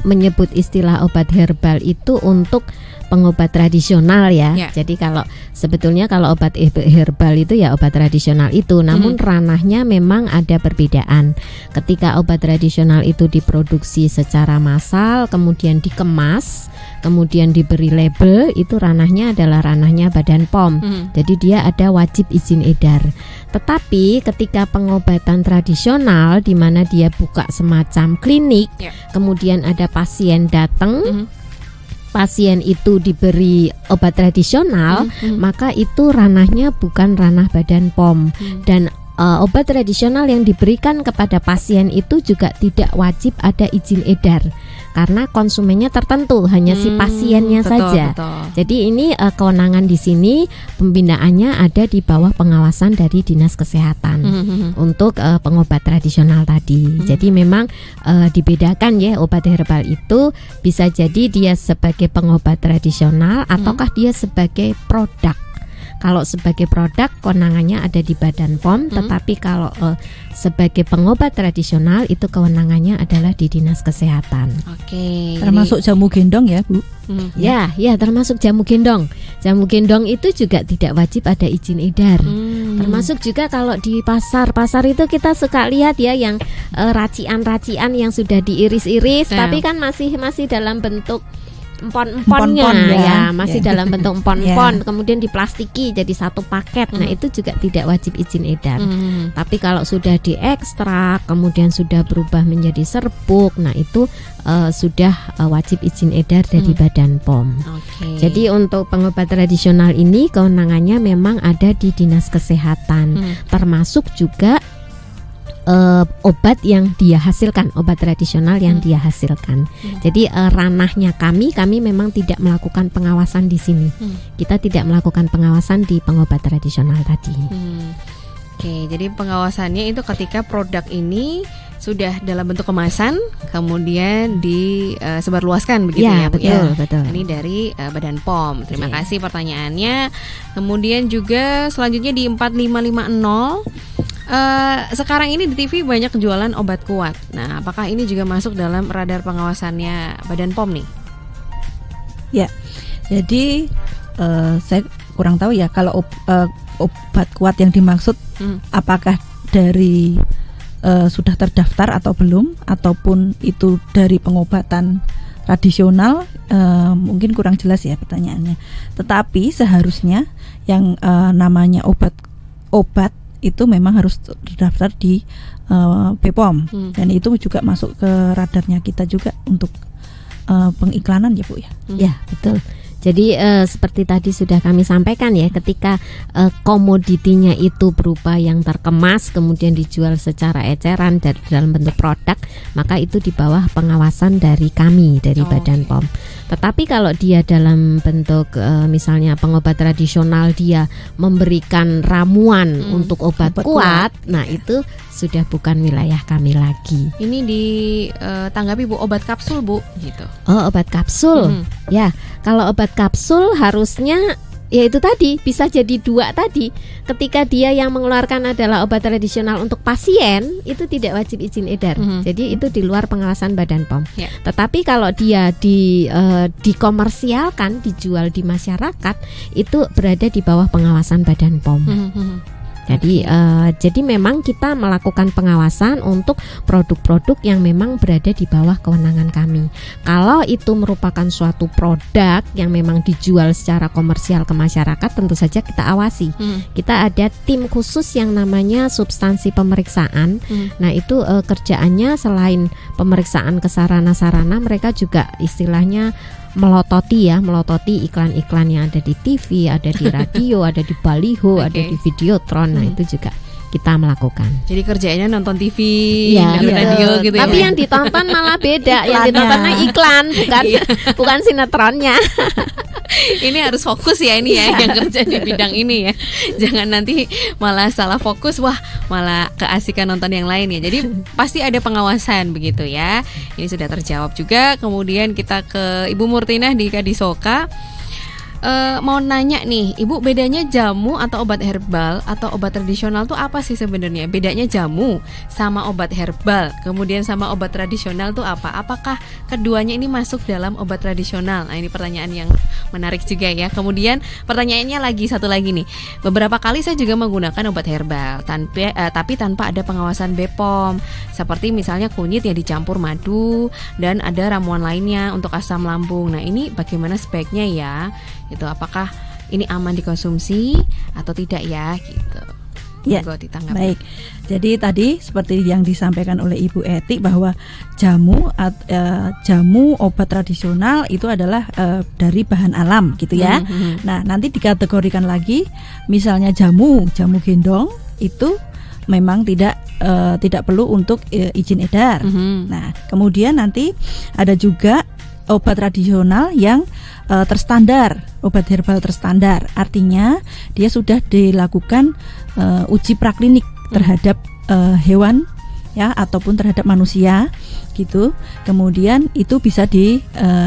menyebut istilah obat herbal itu untuk pengobat tradisional ya. Jadi kalau sebetulnya kalau obat herbal itu ya obat tradisional itu, namun ranahnya memang ada perbedaan. Ketika obat tradisional itu diproduksi secara massal, kemudian dikemas, kemudian diberi label, itu ranahnya adalah ranahnya Badan POM. Jadi dia ada wajib izin edar. Tetapi ketika pengobatan tradisional di mana dia buka semacam klinik, kemudian ada pasien datang, pasien itu diberi obat tradisional, maka itu ranahnya bukan ranah Badan POM. Dan obat tradisional yang diberikan kepada pasien itu juga tidak wajib ada izin edar, karena konsumennya tertentu, hanya si pasiennya saja. Jadi ini kewenangan di sini pembinaannya ada di bawah pengawasan dari Dinas Kesehatan untuk pengobat tradisional tadi. Jadi memang dibedakan ya, obat herbal itu bisa jadi dia sebagai pengobat tradisional ataukah dia sebagai produk. Kalau sebagai produk kewenangannya ada di Badan POM, tetapi kalau sebagai pengobat tradisional itu kewenangannya adalah di Dinas Kesehatan. Termasuk jamu gendong ya, Bu? Ya, termasuk jamu gendong. Jamu gendong itu juga tidak wajib ada izin edar. Termasuk juga kalau di pasar itu kita suka lihat ya yang racian-racian yang sudah diiris-iris, tapi kan masih dalam bentuk empon-emponnya ya, masih dalam bentuk empon-empon, kemudian diplastiki jadi satu paket. Nah itu juga tidak wajib izin edar. Tapi kalau sudah diekstrak, kemudian sudah berubah menjadi serbuk, nah itu sudah wajib izin edar dari Badan POM. Jadi untuk pengobat tradisional ini kewenangannya memang ada di Dinas Kesehatan, termasuk juga obat yang dia hasilkan, obat tradisional yang dia hasilkan. Jadi ranahnya kami memang tidak melakukan pengawasan di sini. Kita tidak melakukan pengawasan di pengobat tradisional tadi. Jadi pengawasannya itu ketika produk ini sudah dalam bentuk kemasan, kemudian disebarluaskan begitu ya, Bu? Betul. Ini dari Badan POM. Terima kasih pertanyaannya. Kemudian juga selanjutnya di 4550. Sekarang ini di TV banyak jualan obat kuat. Nah, apakah ini juga masuk dalam radar pengawasannya Badan POM nih? Ya, jadi saya kurang tahu ya kalau obat kuat yang dimaksud apakah dari sudah terdaftar atau belum, ataupun itu dari pengobatan tradisional, mungkin kurang jelas ya pertanyaannya. Tetapi seharusnya yang namanya obat itu memang harus terdaftar di BPOM, dan itu juga masuk ke radarnya kita juga untuk pengiklanan ya, Bu ya. Ya, betul. Jadi seperti tadi sudah kami sampaikan ya, ketika komoditinya itu berupa yang terkemas kemudian dijual secara eceran dalam bentuk produk, maka itu di bawah pengawasan dari kami, dari Badan POM. Tetapi kalau dia dalam bentuk misalnya pengobat tradisional, dia memberikan ramuan untuk obat kuat, nah itu sudah bukan wilayah kami lagi. Ini ditanggapi Bu, obat kapsul Bu gitu. Oh, obat kapsul. Ya, kalau obat kapsul harusnya ya itu tadi bisa jadi dua tadi. Ketika dia yang mengeluarkan adalah obat tradisional untuk pasien, itu tidak wajib izin edar. Jadi itu di luar pengawasan Badan POM. Tetapi kalau dia dikomersialkan, dijual di masyarakat, itu berada di bawah pengawasan Badan POM. Jadi memang kita melakukan pengawasan untuk produk-produk yang memang berada di bawah kewenangan kami. Kalau itu merupakan suatu produk yang memang dijual secara komersial ke masyarakat, tentu saja kita awasi. Kita ada tim khusus yang namanya substansi pemeriksaan. Nah itu kerjaannya selain pemeriksaan ke sarana-sarana, mereka juga istilahnya melototi iklan-iklan yang ada di TV, ada di radio, ada di baliho, ada di videotron. Nah itu juga kita melakukan. Jadi kerjanya nonton TV, radio gitu. Tapi yang ditonton malah beda. Yang ditontonnya iklan, bukan sinetronnya. Ini harus fokus ya ini ya, yang kerja di bidang ini ya. Jangan nanti malah salah fokus, wah malah keasikan nonton yang lain ya. Jadi pasti ada pengawasan begitu ya. Ini sudah terjawab juga. Kemudian kita ke Ibu Murtinah di Kadisoka. mau nanya nih, Ibu, bedanya jamu atau obat herbal atau obat tradisional tuh apa sih sebenarnya? Bedanya jamu sama obat herbal, kemudian sama obat tradisional tuh apa? Apakah keduanya ini masuk dalam obat tradisional? Nah, ini pertanyaan yang menarik juga ya. Kemudian pertanyaannya satu lagi nih. Beberapa kali saya juga menggunakan obat herbal tapi tanpa ada pengawasan BPOM. Seperti misalnya kunyit yang dicampur madu dan ada ramuan lainnya untuk asam lambung. Nah, ini bagaimana sebaiknya ya? Itu apakah ini aman dikonsumsi atau tidak ya gitu. Ya, baik. Jadi tadi seperti yang disampaikan oleh Ibu Eti bahwa jamu obat tradisional itu adalah dari bahan alam gitu ya. Nah, nanti dikategorikan lagi, misalnya jamu gendong itu memang tidak perlu untuk izin edar. Nah, kemudian nanti ada juga obat tradisional yang terstandar, obat herbal terstandar. Artinya dia sudah dilakukan uji praklinik terhadap hewan ya ataupun terhadap manusia gitu. Kemudian itu bisa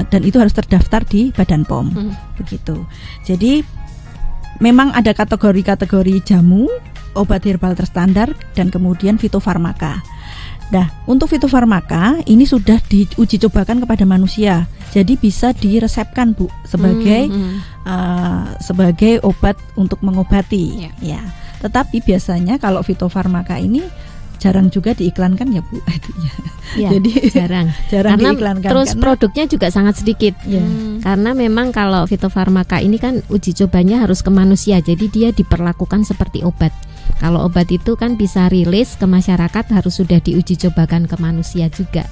dan itu harus terdaftar di Badan POM. Begitu. Jadi memang ada kategori-kategori jamu, obat herbal terstandar, dan kemudian fitofarmaka. Nah, untuk fitofarmaka ini sudah diuji cobakan kepada manusia, jadi bisa diresepkan Bu sebagai obat untuk mengobati. Ya. Tetapi biasanya kalau fitofarmaka ini jarang juga diiklankan ya Bu. Ya, jadi jarang karena diiklankan. Terus produknya juga sangat sedikit. Karena memang kalau fitofarmaka ini kan uji cobanya harus ke manusia, jadi dia diperlakukan seperti obat. Kalau obat itu kan bisa rilis ke masyarakat, harus sudah diuji cobakan ke manusia juga.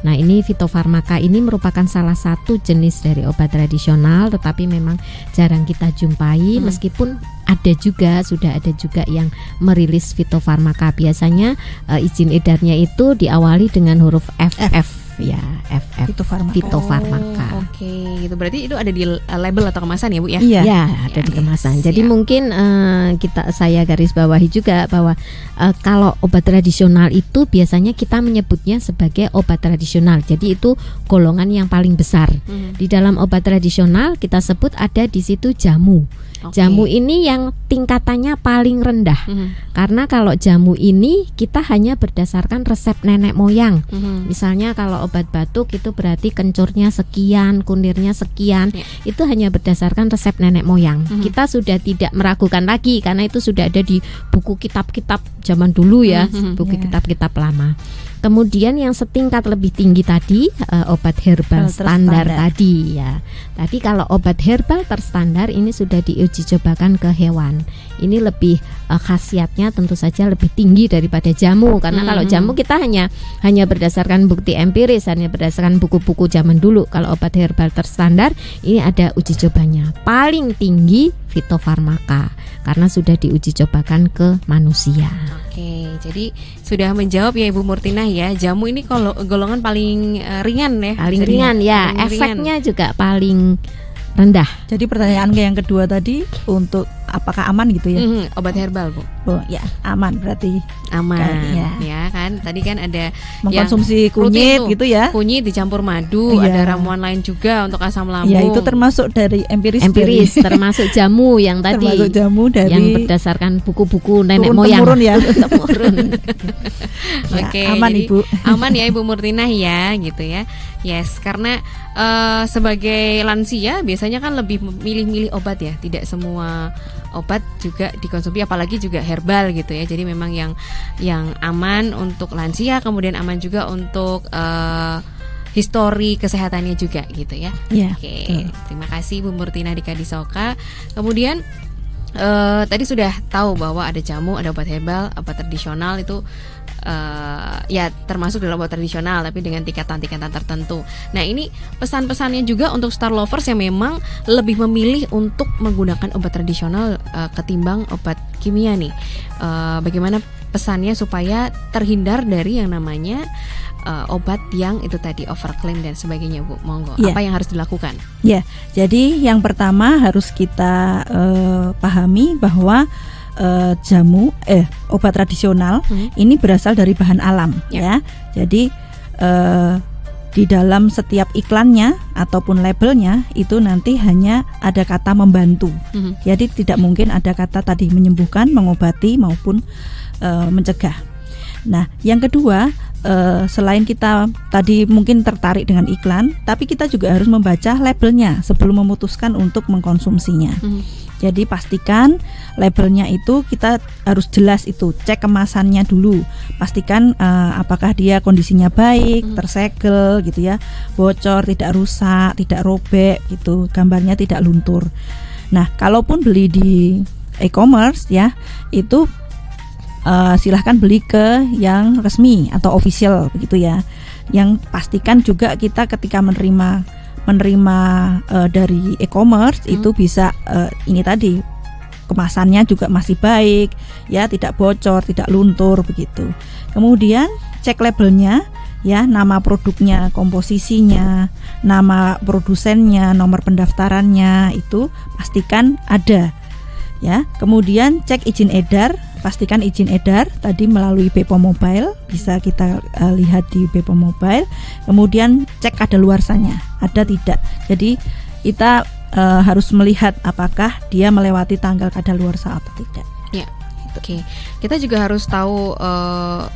Nah, ini fitofarmaka ini merupakan salah satu jenis dari obat tradisional, tetapi memang jarang kita jumpai. Meskipun sudah ada juga yang merilis fitofarmaka. Biasanya izin edarnya itu diawali dengan huruf FF. Ya, FF fitofarmaka. Oke, gitu. Berarti itu ada di label atau kemasan ya Bu ya? Iya, ada di kemasan. Jadi mungkin saya garis bawahi juga bahwa kalau obat tradisional itu biasanya kita menyebutnya sebagai obat tradisional. Jadi itu golongan yang paling besar. Di dalam obat tradisional kita sebut ada di situ jamu. Jamu ini yang tingkatannya paling rendah. Karena kalau jamu ini kita hanya berdasarkan resep nenek moyang. Misalnya kalau obat batuk itu berarti kencurnya sekian, kunirnya sekian. Itu hanya berdasarkan resep nenek moyang. Kita sudah tidak meragukan lagi karena itu sudah ada di buku kitab-kitab zaman dulu ya, buku kitab-kitab lama. Kemudian yang setingkat lebih tinggi tadi obat herbal standar tadi ya. Tadi kalau obat herbal terstandar ini sudah diuji cobakan ke hewan. Ini lebih khasiatnya tentu saja lebih tinggi daripada jamu, karena kalau jamu kita hanya berdasarkan bukti empiris, hanya berdasarkan buku-buku zaman dulu. Kalau obat herbal terstandar ini ada uji cobanya. Paling tinggi fitofarmaka karena sudah diuji cobakan ke manusia. Oke, jadi sudah menjawab ya Ibu Murtinah ya. Jamu ini kalau golongan paling ringan ya. Paling ringan ya, efeknya juga paling rendah. Jadi pertanyaan yang kedua tadi untuk apakah aman gitu ya? Obat herbal Bu. Oh ya, aman berarti. Aman ya kan. Tadi kan ada mengkonsumsi kunyit gitu ya. Kunyit dicampur madu, ada ramuan lain juga untuk asam lambung. Ya, itu termasuk dari empiris termasuk jamu yang tadi. Termasuk jamu dari yang berdasarkan buku-buku nenek moyang. Turun ya. Oke, aman Ibu. Aman ya Ibu Murtinah ya, gitu ya. Yes, karena sebagai lansia biasanya kan lebih milih-milih obat ya. Tidak semua obat juga dikonsumsi, apalagi juga herbal gitu ya. Jadi memang yang aman untuk lansia, kemudian aman juga untuk histori kesehatannya juga gitu ya. Oke, terima kasih Bu Murtinah di Kadisoka. Kemudian tadi sudah tahu bahwa ada jamu, ada obat herbal, obat tradisional itu ya termasuk dalam obat tradisional tapi dengan tingkatan-tingkatan tertentu. Nah, ini pesan-pesannya juga untuk Star Lovers yang memang lebih memilih untuk menggunakan obat tradisional ketimbang obat kimia nih. Bagaimana pesannya supaya terhindar dari yang namanya obat yang itu tadi overclaim dan sebagainya Bu? Monggo. Apa yang harus dilakukan? Ya, jadi yang pertama harus kita pahami bahwa obat tradisional ini berasal dari bahan alam ya. Jadi di dalam setiap iklannya ataupun labelnya itu nanti hanya ada kata membantu. Jadi tidak mungkin ada kata tadi menyembuhkan, mengobati maupun mencegah. Nah, yang kedua, selain kita tadi mungkin tertarik dengan iklan, tapi kita juga harus membaca labelnya sebelum memutuskan untuk mengkonsumsinya. Jadi pastikan labelnya itu kita harus jelas itu, cek kemasannya dulu, pastikan apakah dia kondisinya baik, tersegel gitu ya, bocor, tidak rusak, tidak robek gitu, gambarnya tidak luntur. Nah, kalaupun beli di e-commerce ya, itu silahkan beli ke yang resmi atau official begitu ya. Yang pastikan juga kita ketika menerima dari e-commerce itu bisa ini tadi kemasannya juga masih baik ya, tidak bocor, tidak luntur begitu. Kemudian cek labelnya ya, nama produknya, komposisinya, nama produsennya, nomor pendaftarannya itu pastikan ada ya. Kemudian cek izin edar, pastikan izin edar tadi melalui Bepom Mobile, bisa kita lihat di Bepom Mobile. Kemudian cek kadaluarsanya, ada tidak. Jadi kita harus melihat apakah dia melewati tanggal kadaluarsa atau tidak. Ya. Oke, kita juga harus tahu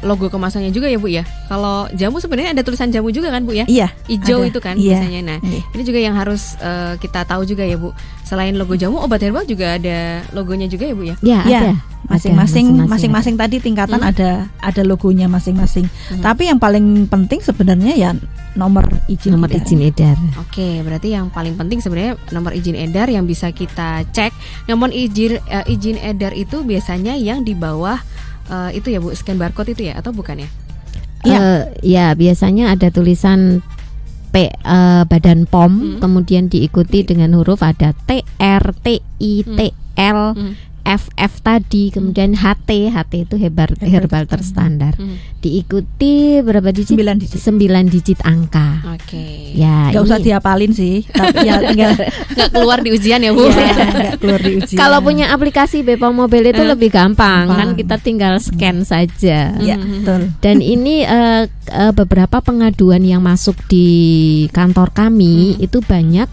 logo kemasannya juga ya Bu ya. Kalau jamu sebenarnya ada tulisan jamu juga kan Bu ya? Iya. Hijau ada. itu kan Iya. biasanya. Nah, ini juga yang harus kita tahu juga ya Bu. Selain logo jamu, obat herbal juga ada logonya juga ya Bu ya? Ya, ada. Masing-masing tadi tingkatan ada logonya masing-masing. Tapi yang paling penting sebenarnya ya nomor izin edar. Oke, berarti yang paling penting sebenarnya nomor izin edar yang bisa kita cek. Nomor izin edar itu biasanya yang di bawah itu ya Bu, scan barcode itu ya atau bukan ya? Ya, biasanya ada tulisan Badan POM, kemudian diikuti dengan huruf ada TR, TI, TL, FF tadi, kemudian HT itu herbal terstandar. Diikuti berapa digit? 9 digit angka. Oke. Ya, nggak usah dihafalin sih, tapi ya tinggal nggak keluar di ujian ya Bu. Nggak keluar di ujian. Kalau punya aplikasi Bepom Mobile itu lebih gampang, kan kita tinggal scan saja. Ya, betul. Dan ini beberapa pengaduan yang masuk di kantor kami itu banyak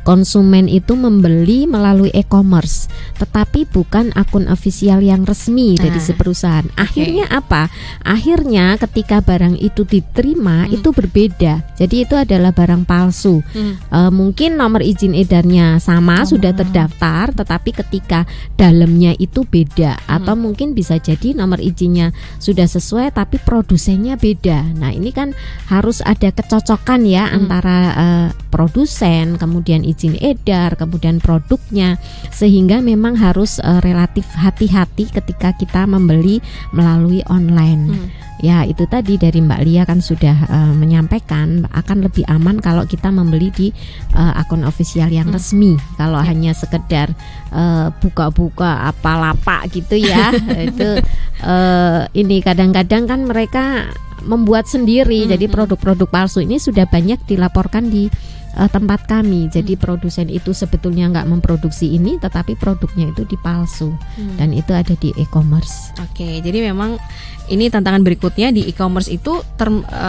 konsumen itu membeli melalui e-commerce, tetapi bukan akun ofisial yang resmi dari si perusahaan. Akhirnya apa? Akhirnya ketika barang itu diterima itu berbeda. Jadi itu adalah barang palsu. Mungkin nomor izin edarnya sama, sudah terdaftar, tetapi ketika dalamnya itu beda. Atau mungkin bisa jadi nomor izinnya sudah sesuai, tapi produsennya beda. Nah, ini kan harus ada kecocokan ya antara produsen, kemudian izin edar, kemudian produknya, sehingga memang harus relatif hati-hati ketika kita membeli melalui online. Ya, itu tadi dari Mbak Lia kan sudah menyampaikan akan lebih aman kalau kita membeli di akun ofisial yang resmi. Kalau hanya sekedar buka-buka apa lapak gitu ya, itu ini kadang-kadang kan mereka membuat sendiri. Jadi produk-produk palsu ini sudah banyak dilaporkan di tempat kami. Jadi produsen itu sebetulnya nggak memproduksi ini, tetapi produknya itu dipalsu, dan itu ada di e-commerce. Oke, jadi memang ini tantangan berikutnya di e-commerce itu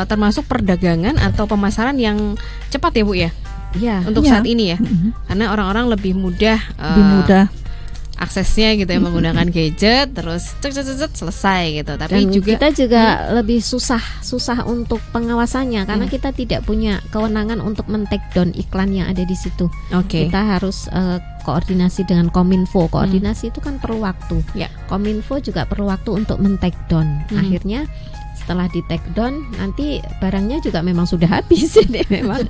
termasuk perdagangan atau pemasaran yang cepat ya Bu ya? Iya. Untuk saat ini ya, karena orang-orang lebih mudah aksesnya gitu ya, menggunakan gadget terus cek selesai gitu. Tapi dan juga kita juga lebih susah untuk pengawasannya karena kita tidak punya kewenangan untuk men-take down iklan yang ada di situ. Kita harus koordinasi dengan Kominfo. Koordinasi itu kan perlu waktu. Kominfo juga perlu waktu untuk men-take down. Akhirnya setelah di take down nanti barangnya juga memang sudah habis. Memang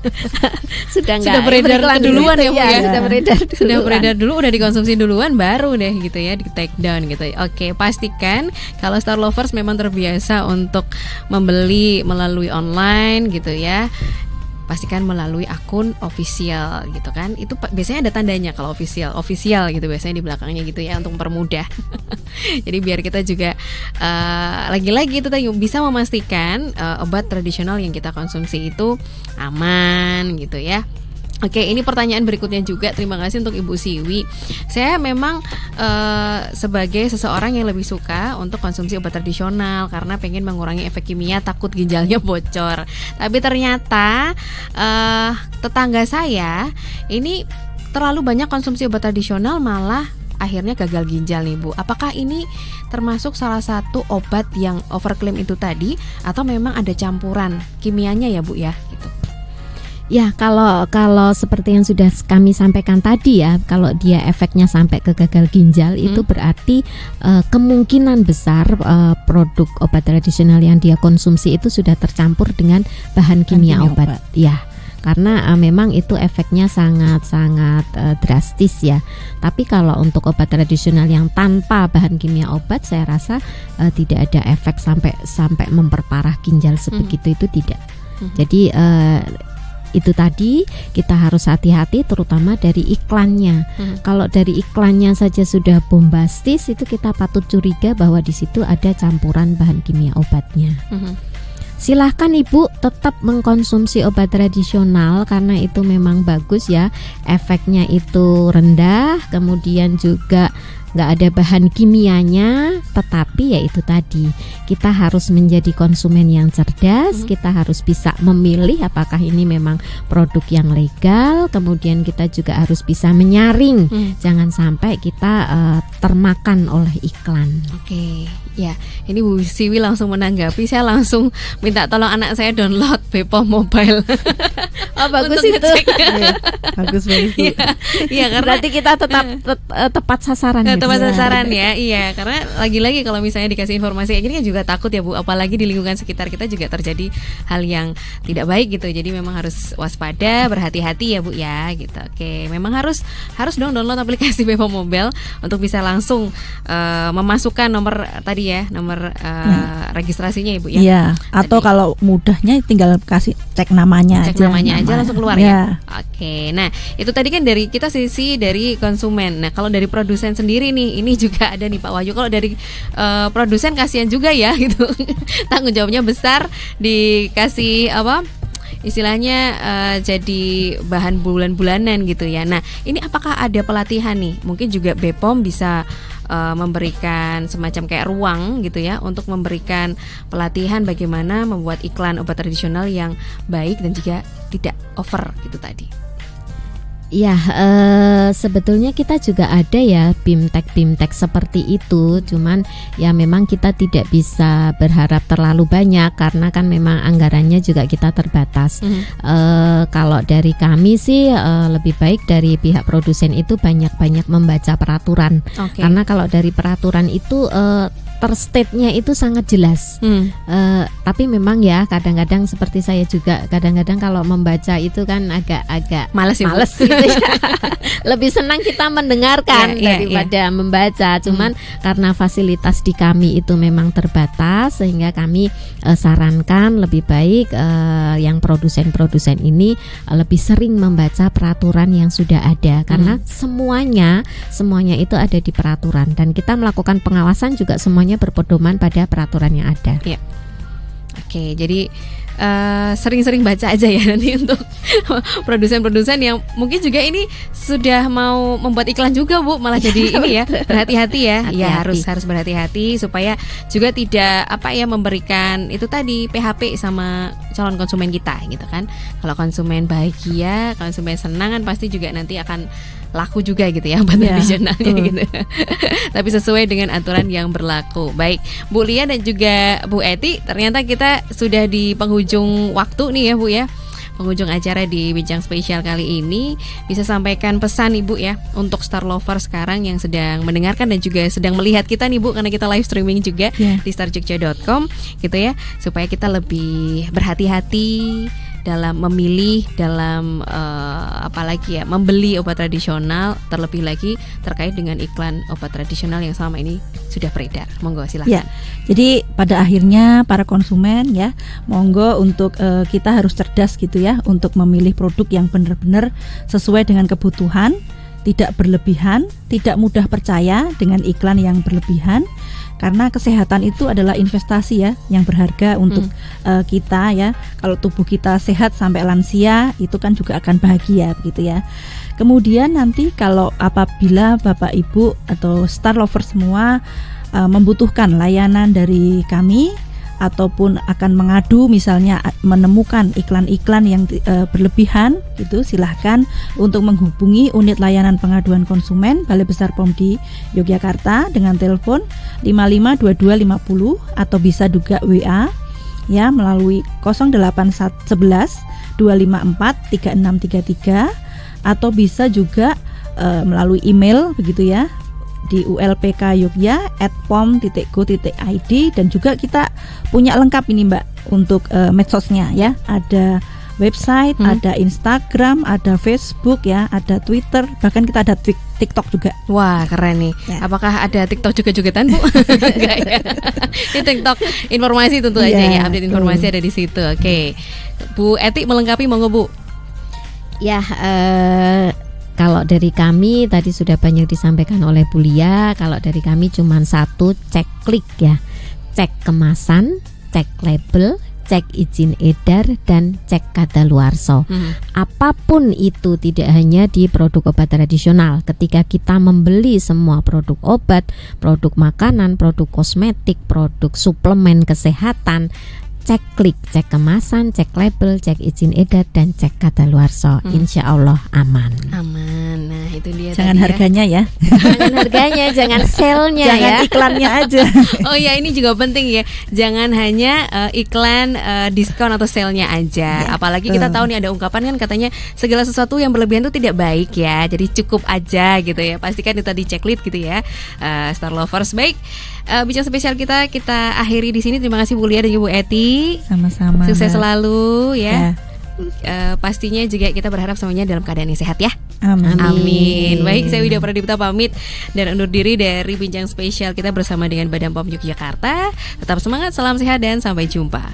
sudah beredar duluan ya Bu ya. Sudah beredar dulu, udah dikonsumsi duluan baru deh gitu ya di take down gitu. Oke, pastikan kalau Star Lovers memang terbiasa untuk membeli melalui online gitu ya, pastikan melalui akun official gitu kan. Itu biasanya ada tandanya kalau official gitu biasanya di belakangnya gitu ya, untuk mempermudah. Jadi biar kita juga lagi-lagi itu tadi bisa memastikan obat tradisional yang kita konsumsi itu aman gitu ya. Oke, ini pertanyaan berikutnya juga. Terima kasih untuk Ibu Siwi. Saya memang sebagai seseorang yang lebih suka untuk konsumsi obat tradisional karena pengen mengurangi efek kimia, takut ginjalnya bocor. Tapi ternyata tetangga saya ini terlalu banyak konsumsi obat tradisional, malah akhirnya gagal ginjal nih Bu. Apakah ini termasuk salah satu obat yang overklaim itu tadi, atau memang ada campuran kimianya ya Bu ya? Gitu. Ya, kalau seperti yang sudah kami sampaikan tadi ya, kalau dia efeknya sampai ke gagal ginjal, itu berarti kemungkinan besar produk obat tradisional yang dia konsumsi itu sudah tercampur dengan bahan kimia obat. Ya, karena memang itu efeknya sangat-sangat drastis ya. Tapi kalau untuk obat tradisional yang tanpa bahan kimia obat, saya rasa tidak ada efek sampai memperparah ginjal sebegitu, itu tidak. Jadi itu tadi kita harus hati-hati terutama dari iklannya. Kalau dari iklannya saja sudah bombastis, itu kita patut curiga bahwa di situ ada campuran bahan kimia obatnya. Silahkan Ibu tetap mengkonsumsi obat tradisional karena itu memang bagus ya, efeknya itu rendah, kemudian juga nggak ada bahan kimianya. Tetapi ya itu tadi, kita harus menjadi konsumen yang cerdas, kita harus bisa memilih apakah ini memang produk yang legal, kemudian kita juga harus bisa menyaring, jangan sampai kita termakan oleh iklan. Oke. Ya, ini Bu Siwi langsung menanggapi. Saya langsung minta tolong anak saya download Bepom Mobile. Oh, bagus itu. Bagus banget. Iya, karena berarti kita tetap tepat sasaran. Tepat sasaran ya. Iya, karena lagi-lagi kalau misalnya dikasih informasi kayak gini kan juga takut ya Bu, apalagi di lingkungan sekitar kita juga terjadi hal yang tidak baik gitu. Jadi memang harus waspada, berhati-hati ya Bu ya, gitu. Oke, memang harus dong download aplikasi Bepom Mobile untuk bisa langsung memasukkan nomor tadi ya, nomor registrasinya Ibu ya. Iya, atau jadi, kalau mudahnya tinggal kasih cek namanya aja langsung keluar ya. Oke. Nah, itu tadi kan dari kita sisi dari konsumen. Nah, kalau dari produsen sendiri nih, ini juga ada nih Pak Wahyu. Kalau dari produsen kasihan juga ya gitu. Tanggung jawabnya besar, dikasih apa? Istilahnya jadi bahan bulan-bulanan gitu ya. Nah, ini apakah ada pelatihan nih? Mungkin juga Bepom bisa memberikan semacam kayak ruang gitu ya untuk memberikan pelatihan bagaimana membuat iklan obat tradisional yang baik dan juga tidak over gitu tadi. Ya, sebetulnya kita juga ada ya bimtek seperti itu. Cuman ya memang kita tidak bisa berharap terlalu banyak karena kan memang anggarannya juga kita terbatas. Kalau dari kami sih lebih baik dari pihak produsen itu banyak-banyak membaca peraturan. Karena kalau dari peraturan itu terstate-nya itu sangat jelas. Tapi memang ya kadang-kadang seperti saya juga kadang-kadang kalau membaca itu kan agak males gitu ya. Lebih senang kita mendengarkan daripada membaca. Cuman karena fasilitas di kami itu memang terbatas, sehingga kami sarankan lebih baik yang produsen-produsen ini lebih sering membaca peraturan yang sudah ada, karena semuanya itu ada di peraturan dan kita melakukan pengawasan juga semuanya berpedoman pada peraturan yang ada. Ya. Oke, jadi sering-sering baca aja ya nanti untuk produsen-produsen yang mungkin juga ini sudah mau membuat iklan juga Bu, malah jadi ini ya, berhati-hati ya. Ya harus berhati-hati supaya juga tidak memberikan itu tadi PHP sama calon konsumen kita gitu kan. Kalau konsumen bahagia, konsumen senang kan pasti juga nanti akan laku juga gitu ya obat tradisionalnya gitu. Tapi sesuai dengan aturan yang berlaku. Baik, Bu Lia dan juga Bu Eti, ternyata kita sudah di penghujung waktu nih ya Bu ya. Penghujung acara di Bincang Spesial kali ini. Bisa sampaikan pesan Ibu ya untuk Star Lover sekarang yang sedang mendengarkan dan juga sedang melihat kita nih Bu, karena kita live streaming juga di starjogja.com gitu ya, supaya kita lebih berhati-hati dalam memilih, dalam apalagi ya membeli obat tradisional, terlebih lagi terkait dengan iklan obat tradisional yang selama ini sudah beredar. Monggo silakan. Ya, jadi pada akhirnya para konsumen ya, monggo untuk kita harus cerdas gitu ya untuk memilih produk yang benar-benar sesuai dengan kebutuhan, tidak berlebihan, tidak mudah percaya dengan iklan yang berlebihan. karena kesehatan itu adalah investasi ya yang berharga untuk kita ya. Kalau tubuh kita sehat sampai lansia itu kan juga akan bahagia begitu ya. Kemudian nanti kalau apabila Bapak Ibu atau Star Lover semua membutuhkan layanan dari kami ataupun akan mengadu misalnya menemukan iklan-iklan yang berlebihan gitu, silahkan untuk menghubungi unit layanan pengaduan konsumen Balai Besar POM di Yogyakarta dengan telepon 552250 atau bisa juga WA ya melalui 08111 254 3633 atau bisa juga melalui email begitu ya di ulpkyogya@pom.go.id dan juga kita punya lengkap ini Mbak untuk medsosnya ya. Ada website, ada Instagram, ada Facebook ya, ada Twitter, bahkan kita ada TikTok juga. Wah, keren nih. Ya. Apakah ada TikTok juga-jogetan, Bu? Enggak ya. Ini TikTok informasi tentu aja ya, update informasi ada di situ. Oke. Bu Eti melengkapi monggo, Bu. Ya, kalau dari kami tadi sudah banyak disampaikan oleh Bu Lia. Kalau dari kami cuma satu, cek klik ya. Cek kemasan, cek label, cek izin edar, dan cek kadaluarsa. Apapun itu, tidak hanya di produk obat tradisional. Ketika kita membeli semua produk obat, produk makanan, produk kosmetik, produk suplemen kesehatan, cek klik, cek kemasan, cek label, cek izin edar, dan cek kadaluarsa. Insya Allah aman. Aman. Nah itu dia. Jangan harganya ya. Jangan harganya, jangan sale-nya jangan ya. Iklannya aja. Oh ya, ini juga penting ya. Jangan hanya iklan diskon atau sale-nya aja. Apalagi kita tahu nih ada ungkapan kan katanya segala sesuatu yang berlebihan itu tidak baik ya. Jadi cukup aja gitu ya. Pastikan itu tadi checklist gitu ya. Star Lovers, baik. Bincang spesial kita akhiri di sini. Terima kasih Bu Lia dan Ibu Eti. Sama-sama. Sukses selalu ya. Pastinya juga kita berharap semuanya dalam keadaan yang sehat ya. Amin. Amin. Baik, saya Widya Pradipta pamit dan undur diri dari bincang spesial kita bersama dengan Badan POM Yogyakarta. Tetap semangat, salam sehat dan sampai jumpa.